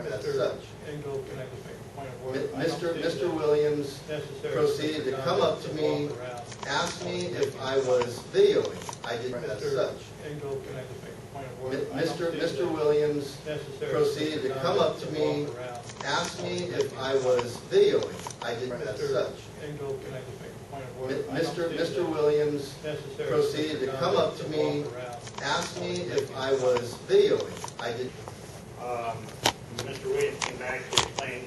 As such, Ingold, can I just make a point of order? Mr. Williams proceeded to come up to me, ask me if I was videoing. I did as such. Ingold, can I just make a point of order? Mr. Williams proceeded to come up to me, ask me if I was videoing. I did as such. Ingold, can I just make a point of order? Mr. Williams proceeded to come up to me, ask me if I was videoing. I did. Mr. Williams came back to explain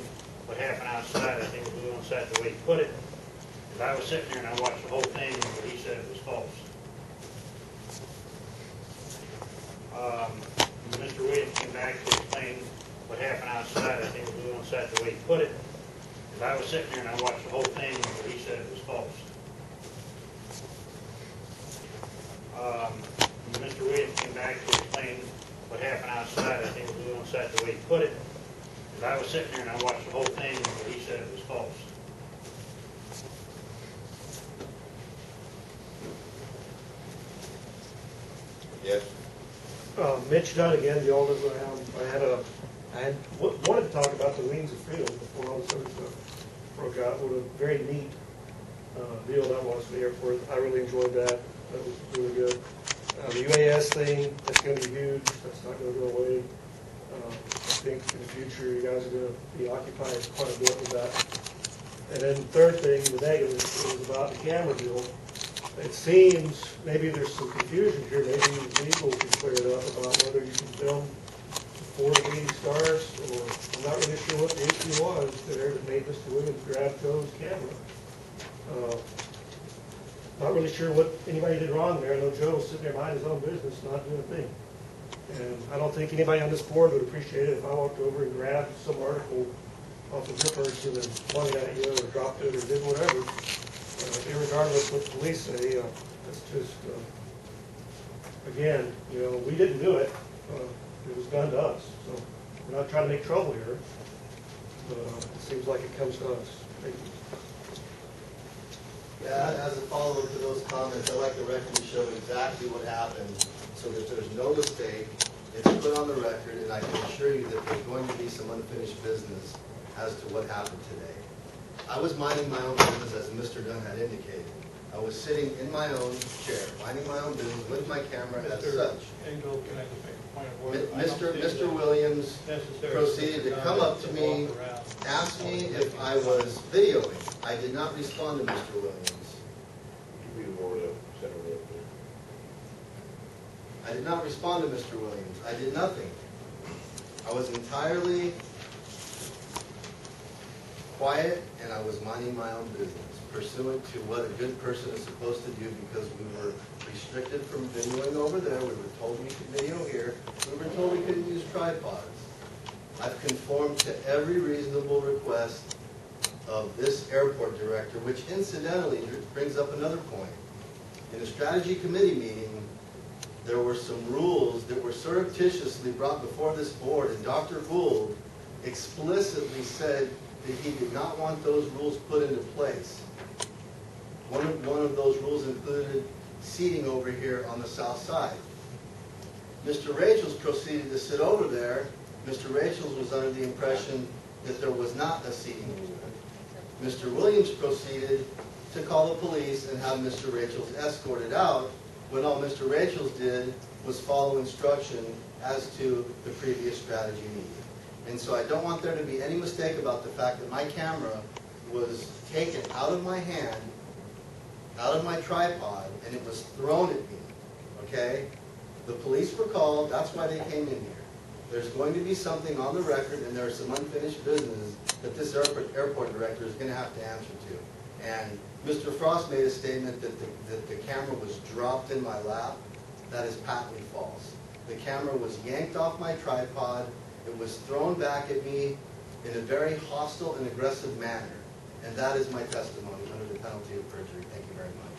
what happened outside. I think it was on site the way he put it. If I was sitting there and I watched the whole thing, what he said was false. Mr. Williams came back to explain what happened outside. I think it was on site the way he put it. If I was sitting there and I watched the whole thing, what he said was false. Mr. Williams came back to explain what happened outside. I think it was on site the way he put it. If I was sitting there and I watched the whole thing, what he said was false. Yes. Mitch Dunn again, the oldest around. I had wanted to talk about the Wings of Freedom before all this other stuff broke out. What a very neat deal that was for the airport. I really enjoyed that. That was really good. The UAS thing, that's going to be huge. That's not going to go away. I think in the future you guys are going to be occupied quite a bit with that. And then the third thing, the negative, is about the camera deal. It seems maybe there's some confusion here. Maybe legal can clear it up about whether you can film before the meeting starts, or I'm not really sure what the issue was there that made Mr. Williams grab Joe's camera. Not really sure what anybody did wrong there. I know Joe was sitting there minding his own business, not doing a thing. And I don't think anybody on this board would appreciate it if I walked over and grabbed some article off of your person and flung it at you, or dropped it, or did whatever. Irregardless of what the police say, it's just, again, you know, we didn't do it. It was done to us. So we're not trying to make trouble here. But it seems like it comes to us. Thank you. Yeah, as a follow-up to those comments, I'd like the record to show exactly what happened so that there's no mistake. It's put on the record, and I can assure you that there's going to be some unfinished business as to what happened today. I was minding my own business, as Mr. Dunn had indicated. I was sitting in my own chair, minding my own business with my camera as such. Ingold, can I just make a point of order? Mr. Williams proceeded to come up to me, ask me if I was videoing. I did not respond to Mr. Williams. I did not respond to Mr. Williams. I did nothing. I was entirely quiet, and I was minding my own business, pursuant to what a good person is supposed to do, because we were restricted from videoing over there. We were told we could video here. We were told we couldn't use tripods. I've conformed to every reasonable request of this airport director, which incidentally brings up another point. In the strategy committee meeting, there were some rules that were surreptitiously brought before this board, and Dr. Gould explicitly said that he did not want those rules put into place. One of those rules included seating over here on the south side. Mr. Rachels proceeded to sit over there. Mr. Rachels was under the impression that there was not a seating rule. Mr. Williams proceeded to call the police and have Mr. Rachels escorted out, when all Mr. Rachels did was follow instruction as to the previous strategy meeting. And so I don't want there to be any mistake about the fact that my camera was taken out of my hand, out of my tripod, and it was thrown at me, okay? The police were called, that's why they came in here. There's going to be something on the record, and there's some unfinished business that this airport director is going to have to answer to. And Mr. Frost made a statement that the camera was dropped in my lap. That is patently false. The camera was yanked off my tripod. It was thrown back at me in a very hostile and aggressive manner. And that is my testimony under the penalty of perjury. Thank you very much.